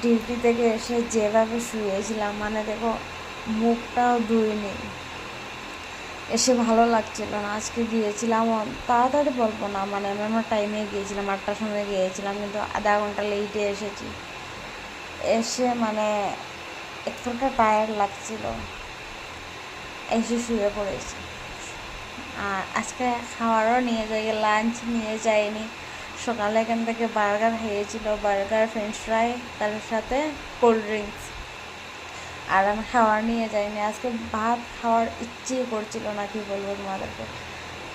Duty থেকে এসে যেভাবে শুয়েছিলাম, মানে দেখো মুখটাও ধুইনি, এসে ভালো লাগছিল না। আজকে গিয়েছিলাম তাড়াতাড়ি বলবো না, মানে আমি আমার টাইমে গিয়েছিলাম, 8টার সময় গিয়েছিলাম, কিন্তু আধা ঘন্টা লেটে এসেছি। এসে মানে এতটা টায়ার্ড লাগছিল, এসে শুয়ে পড়েছি। আর আজকে খাওয়ারও নিয়ে যাই, লাঞ্চ নিয়ে যাইনি। সকালে এখান থেকে বার্গার খেয়েছিল, বার্গার ফ্রেঞ্চ ফ্রাই, তার সাথে কোল্ড ড্রিঙ্কস। আর আমি খাওয়ার নিয়ে যাইনি, আজকে ভাত খাওয়ার ইচ্ছেই করছিল না, কি বলবো তোমাদেরকে।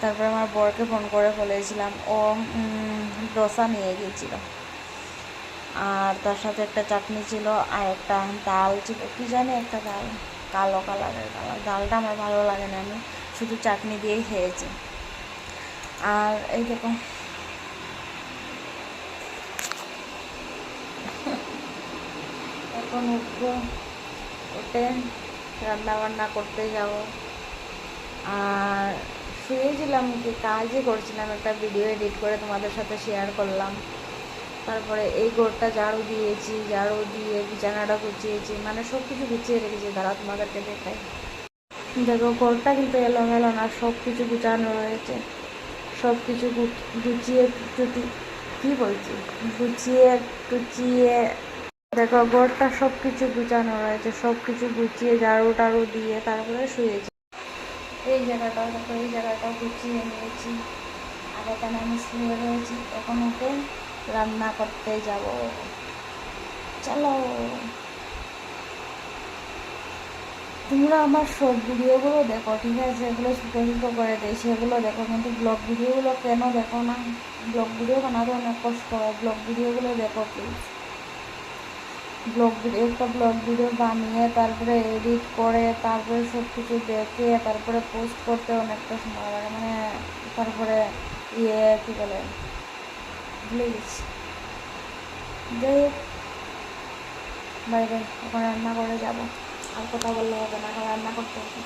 তারপরে আমার বরকে ফোন করে বলেছিলাম, ও ডোসা নিয়ে গিয়েছিল। আর তার সাথে একটা চাটনি ছিল, আর একটা ডাল ছিল, কী জানি একটা ডাল, কালো কালারের ডালটা আমার ভালো লাগে না, আমি শুধু চাটনি দিয়েই খেয়েছি। আর এই দেখো এখন উঠবো, উঠে রান্না বান্না করতে যাব। আর শুয়েছিলাম, কি কাজই করছিলাম, একটা ভিডিও এডিট করে তোমাদের সাথে শেয়ার করলাম। তারপরে এই ঘরটা ঝাড়ু দিয়েছি, ঝাড়ু দিয়ে বিছানাটা গুছিয়েছি, মানে সব কিছু গুছিয়ে রেখেছি। দাঁড়া তোমাদেরকে দেখাই। দেখো ঘরটা কিন্তু এলোমেলো না, সব কিছু গুছানো রয়েছে। সব কিছু গুছিয়ে কী বলছি, গুছিয়ে টুচিয়ে দেখো ঘরটা সব কিছু গুছানো রয়েছে, সব কিছু গুছিয়ে ঝাড়ু টাড়ু দিয়ে তারপরে শুয়েছি। এই জায়গাটাও দেখো, এই জায়গাটাও গুছিয়ে নিয়েছি। আর এখানে আমি শুয়ে রয়েছি, এখন উঠে রান্না করতে যাব। চলো, তোমরা আমার শর্ট ভিডিওগুলো দেখো, ঠিক আছে? এগুলো ছোটো ছোটো করে দেয়, সেগুলো দেখো, কিন্তু ব্লগ ভিডিওগুলো কেন দেখো না? ব্লগ ভিডিও বানাতে অনেক কষ্ট হয়, ব্লগ ভিডিওগুলো দেখো প্লিজ। একটা ব্লগ ভিডিও বানিয়ে তারপরে এডিট করে তারপরে সব কিছু দেখে তারপরে পোস্ট করতে অনেকটা সময় লাগে, মানে তারপরে কী বলে, ভুলে গেছি। যাই হোক, বাইরে এখন রান্না করে যাব, আর কথা বললে হবে না, এখন রান্না করতে হবে।